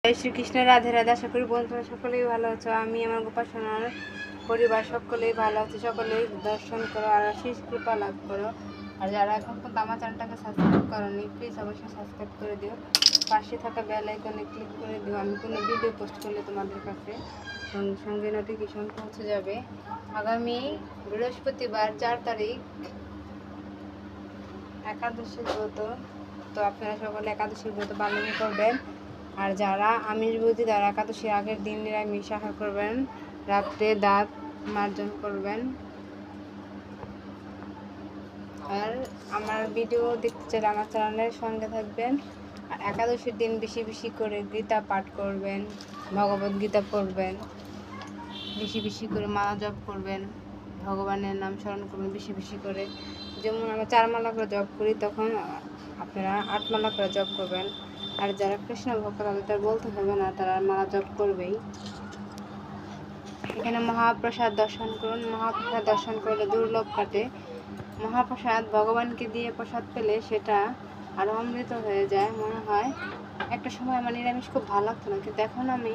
জয় শ্রীকৃষ্ণ, রাধে রাধে। আশা করি বন্ধুরা সকলেই ভালো আছো। আমি আমার গোপাল সোনার পরিবার সকলেই ভালো আছে। সকলেই দর্শন করো আর আশীষ কৃপা লাভ করো। আর যারা এখন পর্যন্ত আমার চ্যানেলটাকে সাবস্ক্রাইব করোনি, প্লিজ অবশ্যই সাবস্ক্রাইব করে দিও। পাশে থাকা বেল আইকনে ক্লিক করে দিও। আমি কোনো ভিডিও পোস্ট করলে তোমাদের কাছে সঙ্গে সঙ্গে নোটিফিকেশন পৌঁছে যাবে। আগামী বৃহস্পতিবার 4 তারিখ একাদশীর ব্রত, তো আপনারা সকলে একাদশীর ব্রত পালন করবেন। আর যারা আমিষভোজী তারা একাদশীর আগের দিন নিরামিষ আহার করবেন, রাত্রে দাঁত মার্জন করবেন। আর আমার ভিডিও দেখতে চাইলে আমার চ্যানেলের সঙ্গে থাকবেন। আর একাদশীর দিন বেশি বেশি করে গীতা পাঠ করবেন, ভগবদ গীতা পড়বেন, বেশি বেশি করে মালা জপ করবেন, ভগবানের নাম স্মরণ করবেন বেশি বেশি করে। যেমন আমরা 4 মালা করে জপ করি, তখন আপনারা 8 মালা করে জপ করবেন। আর যারা কৃষ্ণ ভক্ত তাদের বলতে হবে না, তারা মালা জপ করবেই। এখানে মহাপ্রসাদ দর্শন করুন। মহাপ্রসাদ দর্শন করলে দুর্লভ কাটে। মহাপ্রসাদ ভগবানকে দিয়ে প্রসাদ পেলে সেটা আরও অমৃত হয়ে যায়। মনে হয় একটা সময় আমার নিরামিষ খুব ভালো লাগতো না, কিন্তু এখন আমি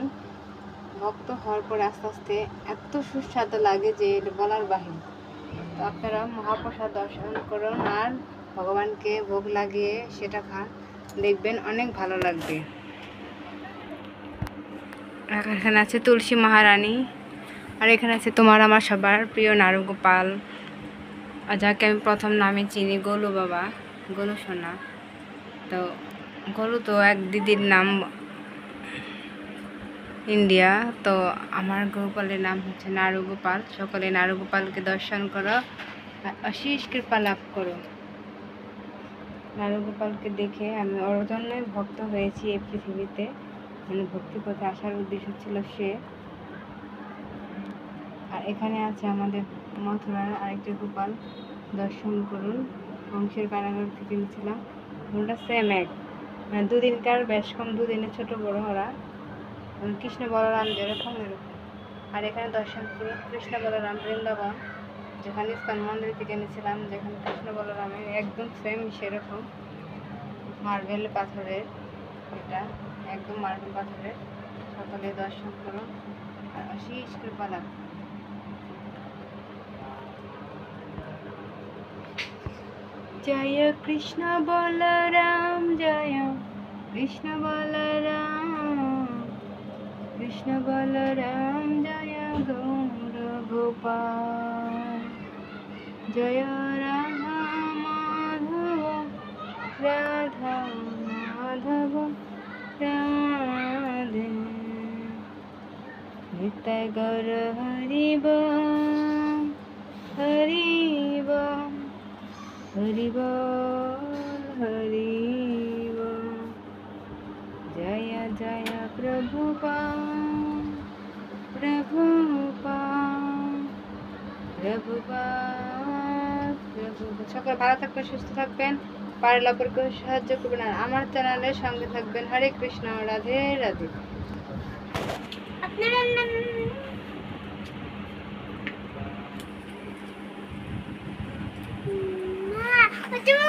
ভক্ত হওয়ার পরে আস্তে আস্তে এত সুস্বাদু লাগে যে এটা বলার বাহির। তো আপনারা মহাপ্রসাদ দর্শন করুন আর ভগবানকে ভোগ লাগিয়ে সেটা খান, দেখবেন অনেক ভালো লাগবে। এখানে আছে তুলসী মহারানী, আর এখানে আছে তোমার আমার সবার প্রিয় নারুগোপাল, আর যাকে আমি প্রথম নামে চিনি গোলু বাবা, গোলু সোনা। তো গোলু তো এক দিদির নাম ইন্ডিয়া, তো আমার গোপালের নাম হচ্ছে নারুগোপাল। সকলে নারুগোপালকে দর্শন করো আর আশীষ কৃপা লাভ করো। নারুগোপালকে দেখে আমি ওর জন্যই ভক্ত হয়েছি এই পৃথিবীতে, মানে ভক্তি পথে আসার উদ্দেশ্য ছিল সে। আর এখানে আছে আমাদের মথুরার আরেকটি গোপাল, দর্শন করুন। বংশের কারাগার থেকে নিয়েছিলাম, ওটা সেম এক, মানে দুদিনকার বেশ কম, দুদিনে ছোট বড় ওরা কৃষ্ণ বলরাম যেরকম এরকম। আর এখানে দর্শন করুন কৃষ্ণ বলরাম বৃন্দাবন, যেখানে ইস্কন মন্দির থেকে এনেছিলাম, যেখানে কৃষ্ণ বলরামের একদম সেম সেরকম মার্বেল পাথরের, এটা একদম মার্বেল পাথরের। সকলে দর্শন করুন আর আশীষ কৃপা লাভ। জয় কৃষ্ণ বলরাম, জয় কৃষ্ণ বলরাম, কৃষ্ণ বলরাম জয় গৌর গোপাল। জয় রাধা মাধব, রাধা মাধব রাধে, নিতাই গৌর হরিব হরিব, হরিব হরিব। জয় জয় প্রভুপাদ, প্রভুপাদ, প্রভুপাদ, প্রভুপাদ। সকলে ভালো থাকবেন, সুস্থ থাকবেন, পারলে অপরকে সাহায্য করবেন আর আমার চ্যানেলের সঙ্গে থাকবেন। হরে কৃষ্ণ, রাধে রাধে। তুমি